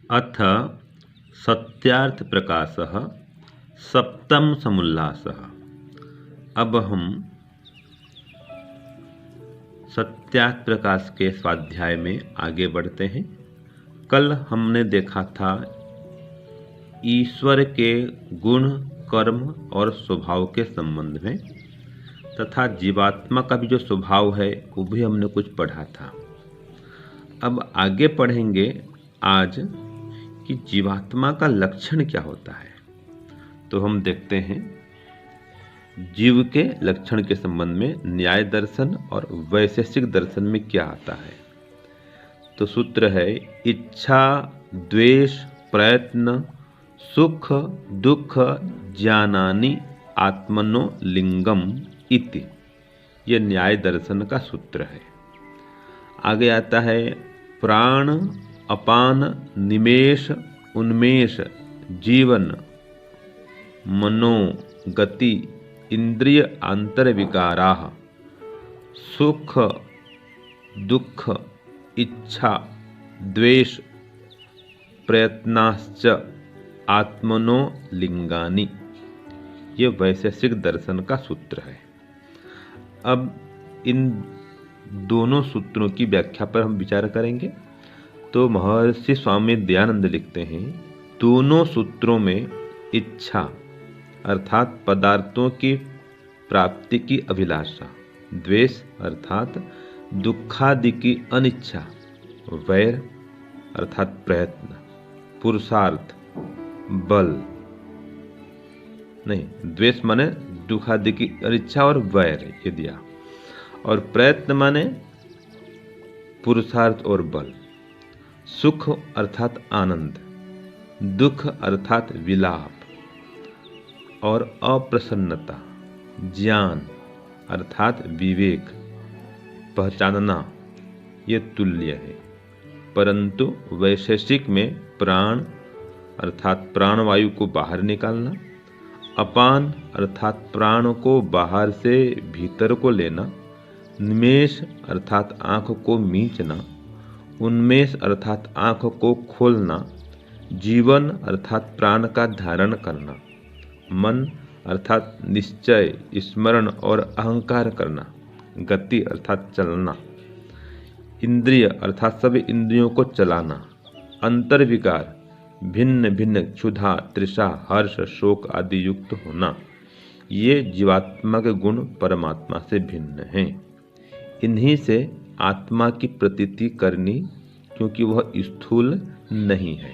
अथ सत्यार्थप्रकाशः सप्तम समुल्लासः। अब हम सत्यार्थ प्रकाश के स्वाध्याय में आगे बढ़ते हैं। कल हमने देखा था ईश्वर के गुण, कर्म और स्वभाव के संबंध में, तथा जीवात्मा का भी जो स्वभाव है वो भी हमने कुछ पढ़ा था। अब आगे पढ़ेंगे आज कि जीवात्मा का लक्षण क्या होता है। तो हम देखते हैं जीव के लक्षण के संबंध में न्याय दर्शन और वैशेषिक दर्शन में क्या आता है। तो सूत्र है इच्छा, द्वेष, प्रयत्न, सुख, दुख, ज्ञानानि आत्मनो लिंगम इति। यह न्याय दर्शन का सूत्र है। आगे आता है प्राण, अपान, निमेष, उन्मेष, जीवन, मनो, गति, इंद्रिय आंतर विकाराः, सुख, दुख, इच्छा, द्वेष, प्रयत्नाश्च आत्मनो लिंगानि। ये वैशेषिक दर्शन का सूत्र है। अब इन दोनों सूत्रों की व्याख्या पर हम विचार करेंगे। तो महर्षि स्वामी दयानंद लिखते हैं, दोनों सूत्रों में इच्छा अर्थात पदार्थों की प्राप्ति की अभिलाषा, द्वेष अर्थात दुखादि की अनिच्छा, वैर अर्थात प्रयत्न, पुरुषार्थ, बल नहीं, द्वेष माने दुखादि की अनिच्छा और वैर ये दिया, और प्रयत्न माने पुरुषार्थ और बल, सुख अर्थात आनंद, दुख अर्थात विलाप और अप्रसन्नता, ज्ञान अर्थात विवेक, पहचानना, ये तुल्य है। परंतु वैशेषिक में प्राण अर्थात प्राणवायु को बाहर निकालना, अपान अर्थात प्राण को बाहर से भीतर को लेना, निमेष अर्थात आँख को मींचना, उन्मेष अर्थात आँख को खोलना, जीवन अर्थात प्राण का धारण करना, मन अर्थात निश्चय, स्मरण और अहंकार करना, गति अर्थात चलना, इंद्रिय अर्थात सभी इंद्रियों को चलाना, अंतर विकार भिन्न भिन्न क्षुधा, तृषा, हर्ष, शोक आदि युक्त होना, ये जीवात्मा के गुण परमात्मा से भिन्न हैं। इन्हीं से आत्मा की प्रतीति करनी, क्योंकि वह स्थूल नहीं है।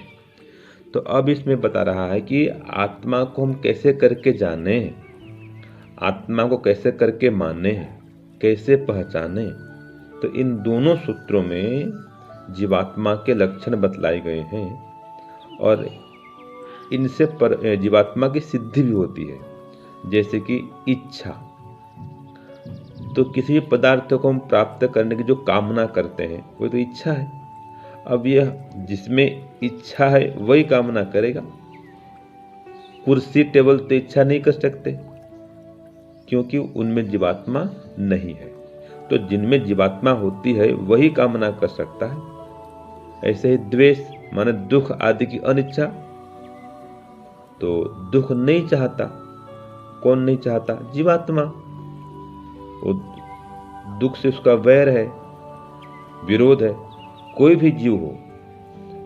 तो अब इसमें बता रहा है कि आत्मा को हम कैसे करके जाने, आत्मा को कैसे करके माने, कैसे पहचाने। तो इन दोनों सूत्रों में जीवात्मा के लक्षण बतलाए गए हैं और इनसे जीवात्मा की सिद्धि भी होती है। जैसे कि इच्छा, तो किसी भी पदार्थ को हम प्राप्त करने की जो कामना करते हैं वो तो इच्छा है। अब यह जिसमें इच्छा है वही कामना करेगा। कुर्सी टेबल तो इच्छा नहीं कर सकते क्योंकि उनमें जीवात्मा नहीं है। तो जिनमें जीवात्मा होती है वही कामना कर सकता है। ऐसे ही द्वेष माने दुख आदि की अनिच्छा, तो दुख नहीं चाहता। कौन नहीं चाहता? जीवात्मा। वो दुख से उसका वैर है, विरोध है। कोई भी जीव हो,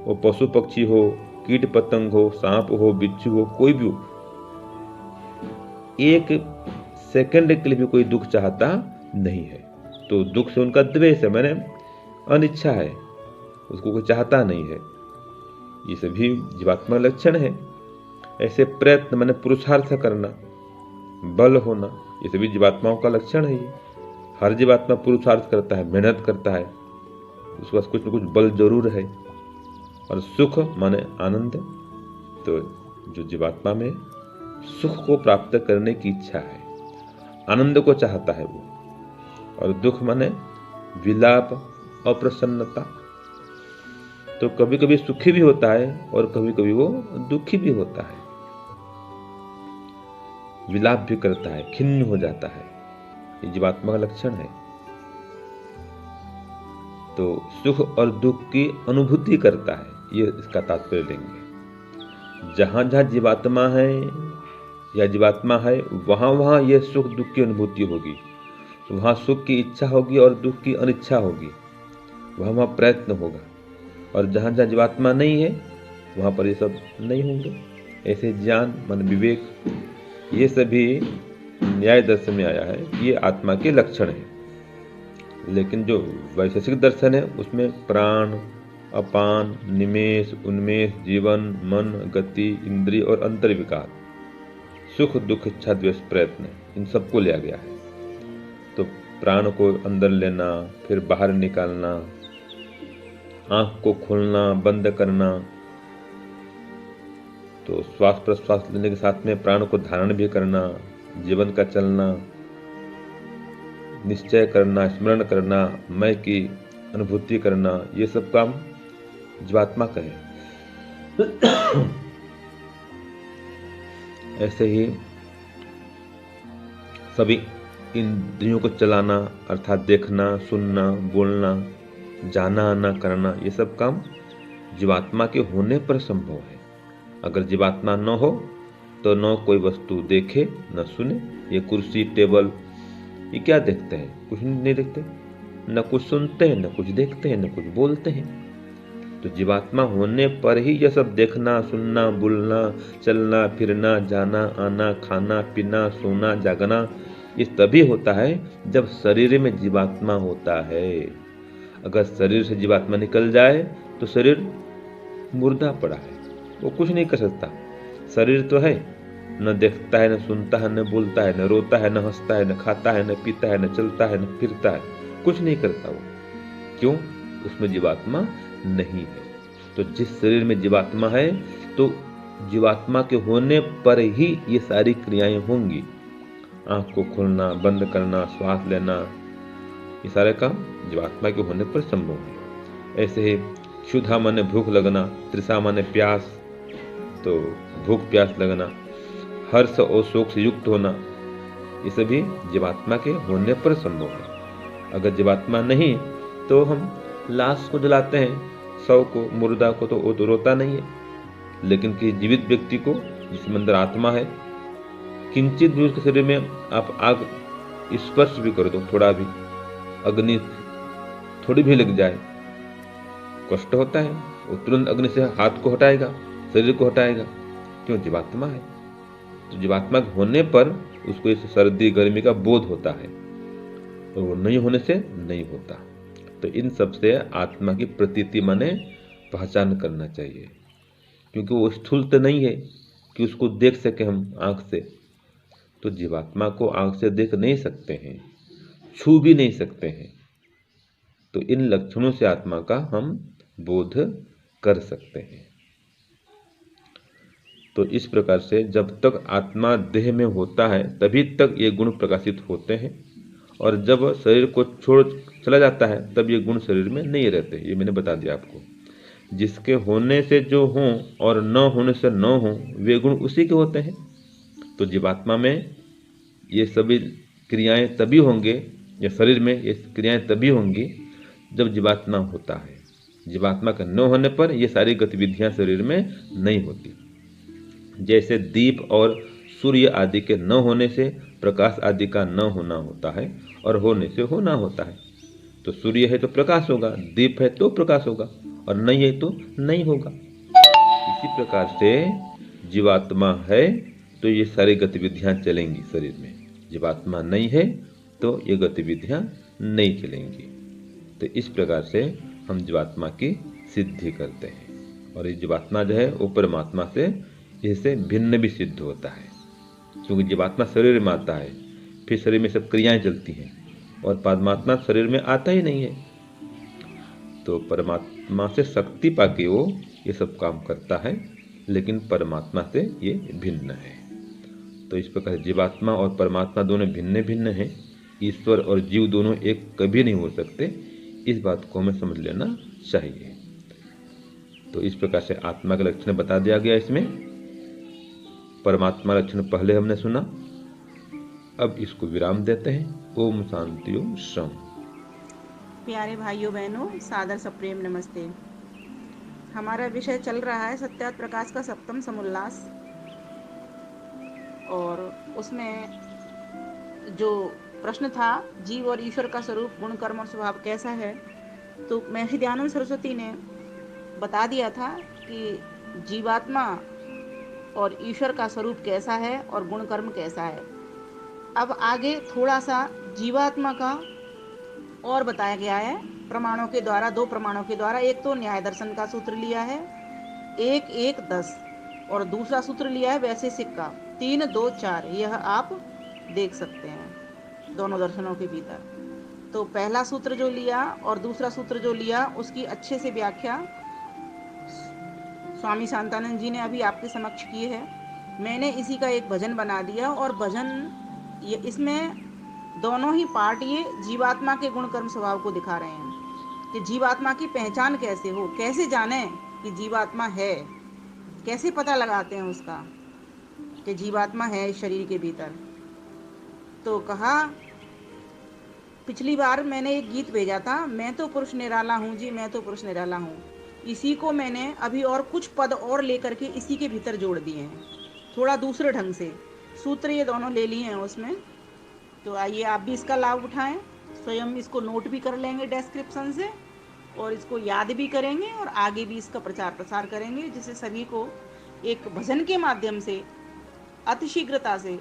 वो पशु पक्षी हो, कीट पतंग हो, सांप हो, बिच्छू हो, कोई भी हो, एक सेकंड के लिए भी कोई दुख चाहता नहीं है। तो दुख से उनका द्वेष है, मैंने अनिच्छा है, उसको कोई चाहता नहीं है। ये सभी जीवात्मा लक्षण है। ऐसे प्रयत्न मैंने पुरुषार्थ करना, बल होना, ये सभी जीवात्माओं का लक्षण है। ये हर जीवात्मा पुरुषार्थ करता है, मेहनत करता है, उसके पास कुछ न कुछ बल जरूर है। और सुख माने आनंद, तो जो जीवात्मा में सुख को प्राप्त करने की इच्छा है, आनंद को चाहता है वो। और दुख माने विलाप, अप्रसन्नता। तो कभी कभी सुखी भी होता है और कभी कभी वो दुखी भी होता है, विलाप भी करता है, खिन्न हो जाता है। ये जीवात्मा का लक्षण है। तो सुख और दुख की अनुभूति करता है। ये इसका तात्पर्य लेंगे। जहाँ जहाँ जीवात्मा है या जीवात्मा है वहाँ वहाँ ये सुख दुख की अनुभूति होगी, वहाँ सुख की इच्छा होगी और दुख की अनिच्छा होगी, वहाँ वहाँ प्रयत्न होगा। और जहाँ जहाँ जीवात्मा नहीं है वहाँ पर ये सब नहीं होंगे। ऐसे ज्ञान मन विवेक ये सभी न्याय दर्शन में आया है कि ये आत्मा के लक्षण हैं। लेकिन जो वैशेषिक दर्शन है उसमें प्राण, अपान, निमेष, उन्मेष, जीवन, मन, गति, इंद्रिय और अंतर विकार, सुख दुख इच्छा द्वेष प्रयत्न, इन सबको लिया गया है। तो प्राण को अंदर लेना, फिर बाहर निकालना, आंख को खोलना बंद करना, तो श्वास प्रश्वास लेने के साथ में प्राण को धारण भी करना, जीवन का चलना, निश्चय करना, स्मरण करना, मैं की अनुभूति करना, ये सब काम जीवात्मा का है। ऐसे ही सभी इंद्रियों को चलाना अर्थात देखना, सुनना, बोलना, जाना आना करना, ये सब काम जीवात्मा के होने पर संभव है। अगर जीवात्मा न हो तो न कोई वस्तु देखे न सुने। ये कुर्सी टेबल ये क्या देखते हैं? कुछ नहीं देखते, न कुछ सुनते हैं, न कुछ देखते हैं, न कुछ बोलते हैं। तो जीवात्मा होने पर ही यह सब देखना, सुनना, बोलना, चलना फिरना, जाना आना, खाना पीना, सोना जागना, ये तभी होता है जब शरीर में जीवात्मा होता है। अगर शरीर से जीवात्मा निकल जाए तो शरीर मुर्दा पड़ा है, वो कुछ नहीं कर सकता। शरीर तो है, न देखता है, न सुनता है, न बोलता है, न रोता है, न हंसता है, न खाता है, न पीता है, न चलता है, न फिरता है, कुछ नहीं करता वो। क्यों? उसमें जीवात्मा नहीं है। तो जिस शरीर में जीवात्मा है तो जीवात्मा के होने पर ही ये सारी क्रियाएं होंगी। आंख को खोलना बंद करना, श्वास लेना, ये सारे काम जीवात्मा के होने पर संभव है। ऐसे ही क्षुधा माने भूख लगना, तृषा माने प्यास, तो भूख प्यास लगना, हर्ष और शोक से युक्त होना, ये सभी जीवात्मा के होने पर संभव है। अगर जीवात्मा नहीं तो हम लाश को जलाते हैं, शव को, मुर्दा को, तो वो तो रोता नहीं है। लेकिन कि जीवित व्यक्ति को जिसमें अंदर आत्मा है, किंचित भी उसके शरीर में आप आग स्पर्श भी कर दो, थोड़ा भी अग्नि थोड़ी भी लग जाए, कष्ट होता है। वो तुरंत अग्नि से हाथ को हटाएगा, शरीर को हटाएगा। क्यों? जीवात्मा है। तो जीवात्मा होने पर उसको इस सर्दी गर्मी का बोध होता है, और वो नहीं होने से नहीं होता। तो इन सब से आत्मा की प्रतीति माने पहचान करना चाहिए, क्योंकि वो स्थूल तो नहीं है कि उसको देख सके हम आंख से। तो जीवात्मा को आंख से देख नहीं सकते हैं, छू भी नहीं सकते हैं। तो इन लक्षणों से आत्मा का हम बोध कर सकते हैं। तो इस प्रकार से जब तक आत्मा देह में होता है तभी तक ये गुण प्रकाशित होते हैं, और जब शरीर को छोड़ चला जाता है तब ये गुण शरीर में नहीं रहते। ये मैंने बता दिया आपको। जिसके होने से जो हों और न होने से न हों, वे गुण उसी के होते हैं। तो जीवात्मा में ये सभी क्रियाएं तभी होंगे, या शरीर में ये क्रियाएं तभी होंगी जब जीवात्मा होता है। जीवात्मा का न होने पर ये सारी गतिविधियां शरीर में नहीं होती। जैसे दीप और सूर्य आदि के न होने से प्रकाश आदि का न होना होता है, और होने से होना होता है। तो सूर्य है तो प्रकाश होगा, दीप है तो प्रकाश होगा, और नहीं है तो नहीं होगा। इसी प्रकार से जीवात्मा है तो ये सारी गतिविधियां चलेंगी शरीर में, जीवात्मा नहीं है तो ये गतिविधियां नहीं चलेंगी। तो इस प्रकार से हम जीवात्मा की सिद्धि करते हैं, और ये जीवात्मा जो है वो परमात्मा से इससे भिन्न भी सिद्ध होता है। क्योंकि जीवात्मा शरीर में आता है, फिर शरीर में सब क्रियाएं चलती हैं, और परमात्मा शरीर में आता ही नहीं है। तो परमात्मा से शक्ति पाके वो ये सब काम करता है, लेकिन परमात्मा से ये भिन्न है। तो इस प्रकार जीवात्मा और परमात्मा दोनों भिन्न भिन्न हैं। ईश्वर और जीव दोनों एक कभी नहीं हो सकते। इस बात को हमें समझ लेना चाहिए। तो इस प्रकार से आत्मा का लक्षण बता दिया गया इसमें। परमात्मा लक्षण पहले हमने सुना, अब इसको विराम देते हैं। ओम शांति ओम शम। प्यारे भाइयों बहनों, सादर सप्रेम नमस्ते। हमारा विषय चल रहा है सत्यात प्रकाश का सप्तम समुल्लास, और उसमें जो प्रश्न था जीव और ईश्वर का स्वरूप, गुण, कर्म और स्वभाव कैसा है, तो महर्षि दयानंद सरस्वती ने बता दिया था कि जीवात्मा और ईश्वर का स्वरूप कैसा है और गुण कर्म कैसा है। अब आगे थोड़ा सा जीवात्मा का और बताया गया है प्रमाणों के द्वारा, दो प्रमाणों के द्वारा। एक तो न्याय दर्शन का सूत्र लिया है 1-1-10, और दूसरा सूत्र लिया है वैशेषिक का 3-2-4। यह आप देख सकते हैं दोनों दर्शनों के भीतर। तो पहला सूत्र जो लिया और दूसरा सूत्र जो लिया, उसकी अच्छे से व्याख्या स्वामी शांतानंद जी ने अभी आपके समक्ष की है। मैंने इसी का एक भजन बना दिया, और भजन इसमें दोनों ही पार्ट ये जीवात्मा के गुण कर्म स्वभाव को दिखा रहे हैं कि जीवात्मा की पहचान कैसे हो, कैसे जाने कि जीवात्मा है, कैसे पता लगाते हैं उसका कि जीवात्मा है इस शरीर के भीतर। तो कहा, पिछली बार मैंने एक गीत भेजा था, मैं तो पुरुष निराला हूँ जी, मैं तो पुरुष निराला हूँ। इसी को मैंने अभी और कुछ पद और लेकर के इसी के भीतर जोड़ दिए हैं, थोड़ा दूसरे ढंग से। सूत्र ये दोनों ले लिए हैं उसमें। तो आइए आप भी इसका लाभ उठाएं, स्वयं इसको नोट भी कर लेंगे डिस्क्रिप्शन से, और इसको याद भी करेंगे, और आगे भी इसका प्रचार प्रसार करेंगे, जिससे सभी को एक भजन के माध्यम से अतिशीघ्रता से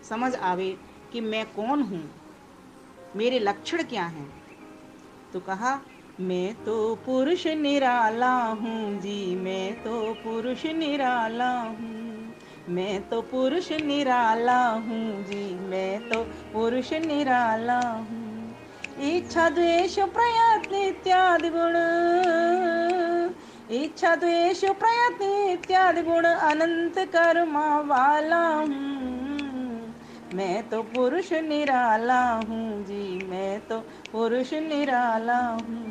समझ आवे कि मैं कौन हूँ, मेरे लक्षण क्या हैं। तो कहा, मैं तो पुरुष निराला हूँ जी, मैं तो पुरुष निराला हूँ, मैं तो पुरुष निराला हूँ जी, मैं तो पुरुष निराला हूँ। इच्छा द्वेष प्रयत्न इत्यादि गुण, इच्छा द्वेष प्रयत्न इत्यादि गुण अनंत कर्मा वाला हूँ, मैं तो पुरुष निराला हूँ जी, मैं तो पुरुष निराला हूँ,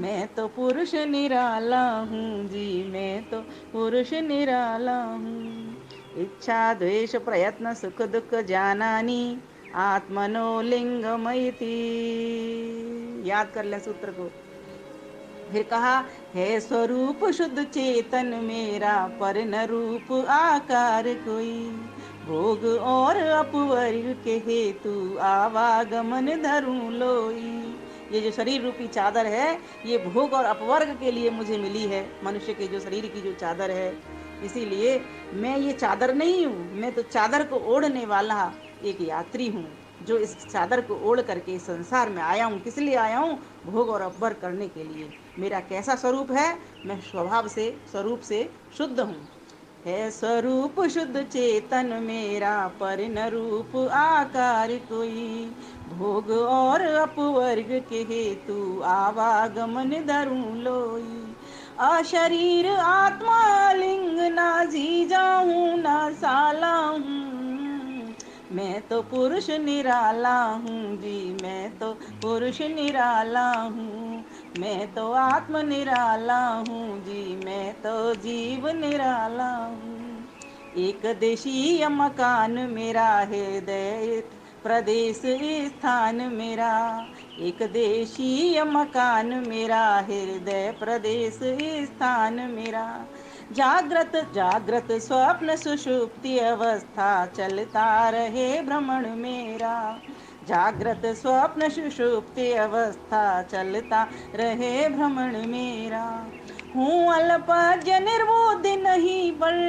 मैं तो पुरुष निराला हूँ जी, मैं तो पुरुष निराला हूँ। इच्छा द्वेष प्रयत्न सुख दुख जानानी आत्मनो लिंगमयति। याद कर ले सूत्र को। फिर कहा, है स्वरूप शुद्ध चेतन मेरा, पर न रूप आकार कोई, भोग और अपवर्ग के हेतु आवागमन धरूं लोई। ये जो शरीर रूपी चादर है, ये भोग और अपवर्ग के लिए मुझे मिली है, मनुष्य के जो शरीर की जो चादर है। इसीलिए मैं ये चादर नहीं हूँ, मैं तो चादर को ओढ़ने वाला एक यात्री हूँ, जो इस चादर को ओढ़ करके इस संसार में आया हूँ। किस लिए आया हूँ? भोग और अपवर्ग करने के लिए। मेरा कैसा स्वरूप है? मैं स्वभाव से, स्वरूप से शुद्ध हूँ। है स्वरूप शुद्ध चेतन मेरा, पर न रूप आकार कोई, भोग और अपवर्ग के हेतु आवागमन धरूं लोई। अशरीर आत्मा लिंग ना जी जाऊं ना साला हूँ, मैं तो पुरुष निराला हूँ जी, मैं तो पुरुष निराला हूँ, मैं तो आत्म निराला हूँ जी, मैं तो जीव निराला हूँ। एक देशीय मकान मेरा, हृदय प्रदेश स्थान मेरा, एक देशीय मकान मेरा, हृदय प्रदेश स्थान मेरा। जागृत जागृत स्वप्न सुषुप्ति अवस्था, चलता रहे भ्रमण मेरा, जागृत स्वप्न सुषुप्ति अवस्था, चलता रहे भ्रमण मेरा। हूँ अल्पज्ञ निर्बुद्धि नहीं पर,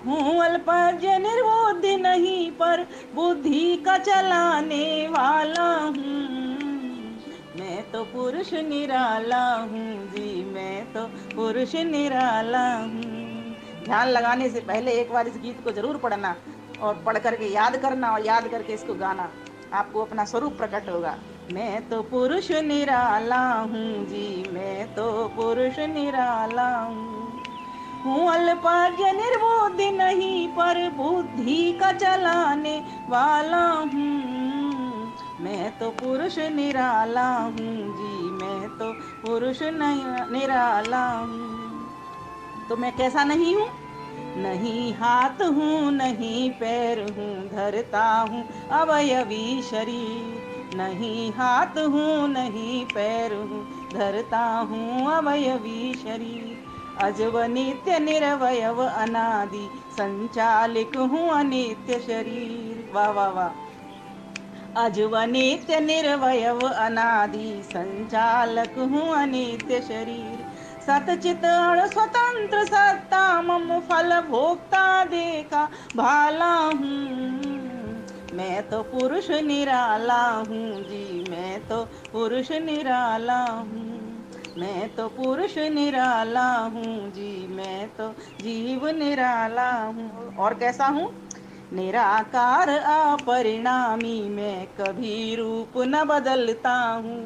हूँ अल्पज्ञ निर्बुद्धि नहीं पर, बुद्धि का चलाने वाला हूँ, मैं तो पुरुष निराला हूँ जी, मैं तो पुरुष निराला हूँ। ध्यान लगाने से पहले एक बार इस गीत को जरूर पढ़ना, और पढ़ करके याद करना, और याद करके इसको गाना, आपको अपना स्वरूप प्रकट होगा। मैं तो पुरुष निराला हूँ जी, मैं तो पुरुष निराला हूँ, अल्पज्ञ निर्बुद्धि नहीं पर, बुद्धि का चलाने वाला हूँ, मैं तो पुरुष निराला हूँ जी, मैं तो पुरुष निराला हूँ। तो मैं कैसा नहीं हूँ? नहीं हाथ हूँ, नहीं पैर हूँ, धरता हूँ अवयवी शरीर, नहीं हाथ हूँ, नहीं पैर हूँ, धरता हूँ अवयवी शरीर। अजब नित्य निरवयव अनादि संचालिक हूँ अनित्य शरीर। वाह वाह वाह। अजब नित्य निर्वयव अनादि संचालक हूँ अनित्य शरीर। सतचित अण स्वतंत्र सत्ता मम फल भोक्ता देखा भाला हूँ। मैं तो पुरुष निराला हूँ जी, मैं तो पुरुष निराला हूँ। मैं तो पुरुष निराला हूँ जी, मैं तो जीव निराला हूँ। और कैसा हूँ? निराकार अपरिणामी, मैं कभी रूप न बदलता हूँ।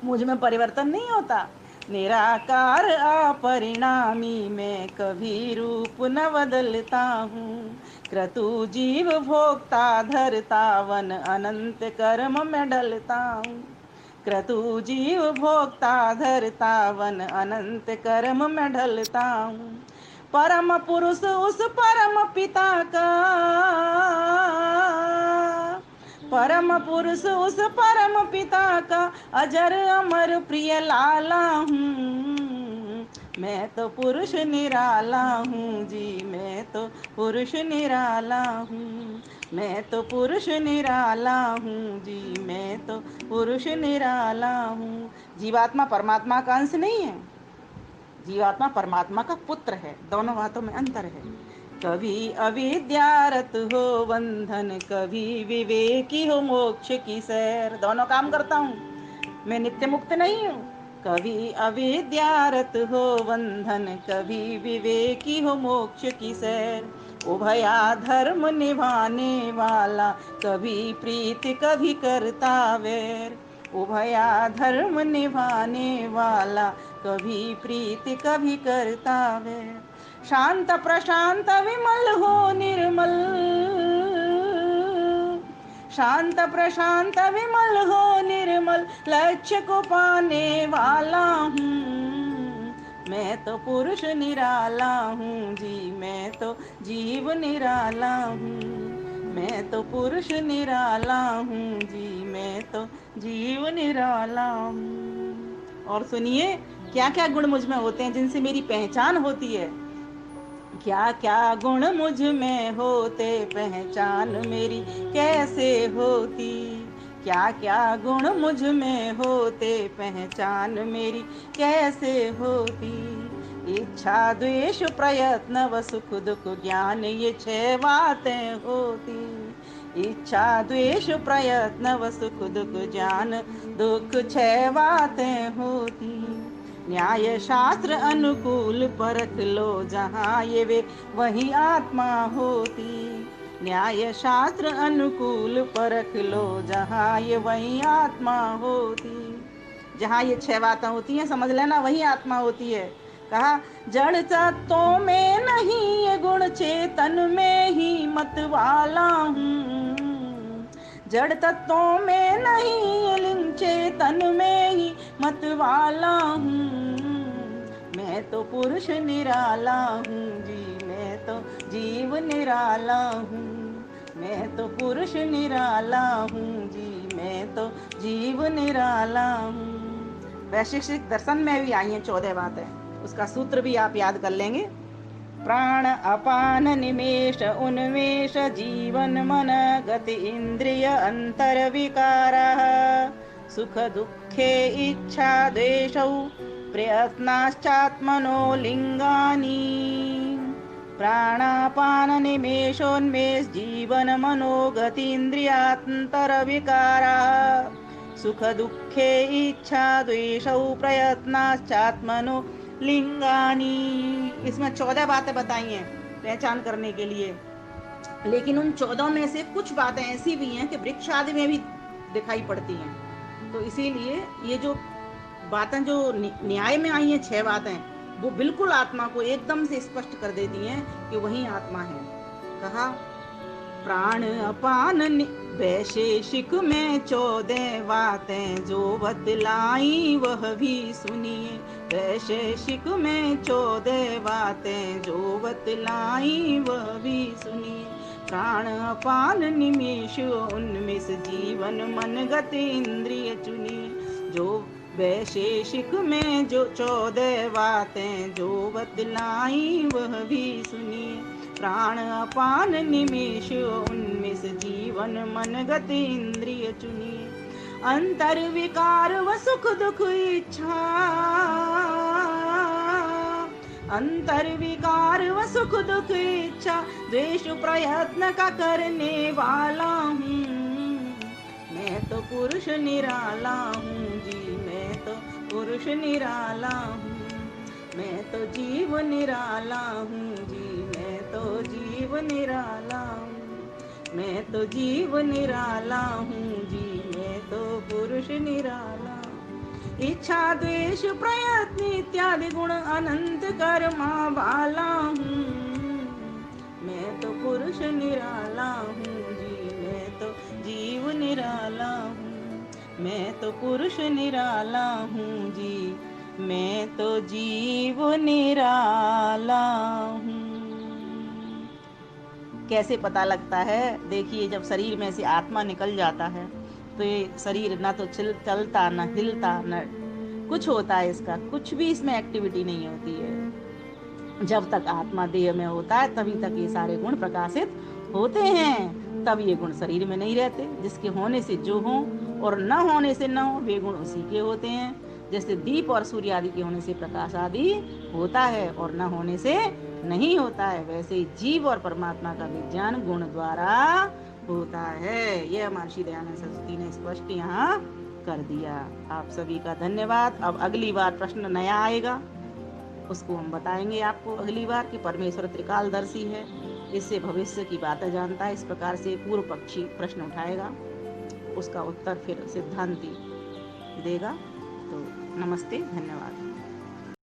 मुझ में परिवर्तन नहीं होता। निराकार अपरिणामी, मैं कभी रूप न बदलता हूँ। क्रतु जीव भोक्ता धरता वन अनंत कर्म में डलता हूँ। क्रतु जीव भोक्ता धरता वन अनंत कर्म में ढलता हूँ। परम पुरुष उस परम पिता का, परम पुरुष उस परम पिता का अजर अमर प्रिय लाला हूँ। मैं तो पुरुष निराला हूँ जी, मैं तो पुरुष निराला हूँ। मैं तो पुरुष निराला हूँ जी, मैं तो पुरुष निराला हूँ। जीवात्मा परमात्मा का अंश नहीं है, जीवात्मा परमात्मा का पुत्र है। दोनों बातों में अंतर है। कभी अविद्यारत हो बंधन, कभी विवेकी हो मोक्ष की सैर। दोनों काम करता हूँ, मैं नित्य मुक्त नहीं हूँ। कभी अविद्यारत हो बंधन, कभी विवेकी हो मोक्ष की सैर। उभया धर्म निभाने वाला, कभी प्रीति कभी करता वैर। उभया धर्म निभाने वाला, कभी प्रीति कभी करता वैर। शांत प्रशांत विमल हो निर्मल, शांत प्रशांत विमल हो निर्मल, लक्ष्य को पाने वाला हूँ। मैं तो पुरुष निराला हूँ जी, मैं तो जीव निराला हूँ। मैं तो पुरुष निराला हूँ जी, मैं तो जीव निराला हूँ। और सुनिए क्या क्या गुण मुझ में होते हैं जिनसे मेरी पहचान होती है। क्या क्या गुण मुझ में होते, पहचान मेरी कैसे होती। क्या क्या गुण मुझ में होते, पहचान मेरी कैसे होती। इच्छा द्वेष प्रयत्न व सुख दुख ज्ञान, ये 6 बातें होती। इच्छा द्वेष प्रयत्न व सुख दुख ज्ञान, दुख 6 बातें होती। न्याय शास्त्र अनुकूल परख लो जहाँ, ये वे वही आत्मा होती। न्याय शास्त्र अनुकूल परख लो जहाँ, ये वही आत्मा होती। जहाँ ये 6 बातें होती हैं समझ लेना वही आत्मा होती है। कहा जड़ तत्वों में नहीं ये गुण, चेतन में ही मत वाला हूँ। जड़ तत्वों में नहीं लिंग, चेतन में ही मत वाला हूँ। मैं तो पुरुष निराला हूँ जी, मैं तो जीव निराला हूँ। मैं तो पुरुष निराला हूँ जी, मैं तो जीव निराला हूँ। वैशेषिक दर्शन में भी आई हैं 14 बातें, उसका सूत्र भी आप याद कर लेंगे। प्राण अपान निमेष उन्मेष, जीवन मन गति इंद्रिय अंतर विकारः। सुख दुखे इच्छा द्वेषौ प्रयत्नाश्चात्मनो लिंगानि। प्राणापान निमेषोन्मेष, जीवन मनो गति इंद्रियान्तर विकारः। सुख दुखे इच्छा द्वेषौ प्रयत्नाश्चात्मनो लिंगानी। इसमें 14 बातें बताई हैं पहचान करने के लिए, लेकिन उन 14 में से कुछ बातें ऐसी भी हैं कि वृक्ष आदि में भी दिखाई पड़ती हैं। तो इसीलिए ये जो बातें जो न्याय में आई हैं 6 बातें, वो बिल्कुल आत्मा को एकदम से स्पष्ट कर देती हैं कि वही आत्मा है। कहा प्राण अपान वैशेषिक में 14 बातें जो बतलाई वह भी सुनिए। वैशेषिक में 14 बातें जो बतलाई वह भी सुनिए। प्राण अपान निमेष उन्मेष, जीवन मन गति इंद्रिय चुनिए। जो वैशेषिक में जो 14 बातें जो बतलाई वह भी सुनिए। प्राण अपान निमेष 19 जीवन मन गति इंद्रिय चुनिए। अंतर विकार व सुख दुख इच्छा, अंतर विकार व सुख दुख इच्छा, द्वेष प्रयत्न का करने वाला हूँ। मैं तो पुरुष निराला हूँ जी, मैं तो पुरुष निराला हूँ। मैं तो जीव निराला हूँ जी, मैं तो जीव निराला हूँ। मैं तो जीव निराला हूँ जी, मैं तो पुरुष निराला हूँ। इच्छा द्वेष प्रयत्न इत्यादि गुण अनंत कर्मा वाला हूँ। मैं तो पुरुष निराला हूँ जी, मैं तो जीव निराला हूँ। मैं तो पुरुष निराला हूँ जी, मैं तो जीव निराला हूँ। कैसे पता लगता है? देखिए, जब शरीर में से आत्मा निकल जाता है तो ये शरीर ना तो चलता, ना हिलता, न कुछ होता है, इसका कुछ भी इसमें एक्टिविटी नहीं होती है। जब तक आत्मा देह में होता है तभी तक ये सारे गुण प्रकाशित होते हैं, तब ये गुण शरीर में नहीं रहते। जिसके होने से जो हो और न होने से न हो, वे गुण उसी के होते हैं। जैसे दीप और सूर्य आदि के होने से प्रकाश आदि होता है और न होने से नहीं होता है, वैसे ही जीव और परमात्मा का विज्ञान गुण द्वारा होता है। यह महर्षि दयानंद सरस्वती ने स्पष्ट यहाँ कर दिया। आप सभी का धन्यवाद। अब अगली बार प्रश्न नया आएगा, उसको हम बताएंगे आपको अगली बार कि परमेश्वर त्रिकालदर्शी है, इससे भविष्य की बातें जानता है। इस प्रकार से पूर्व पक्षी प्रश्न उठाएगा, उसका उत्तर फिर सिद्धांती देगा। तो नमस्ते, धन्यवाद।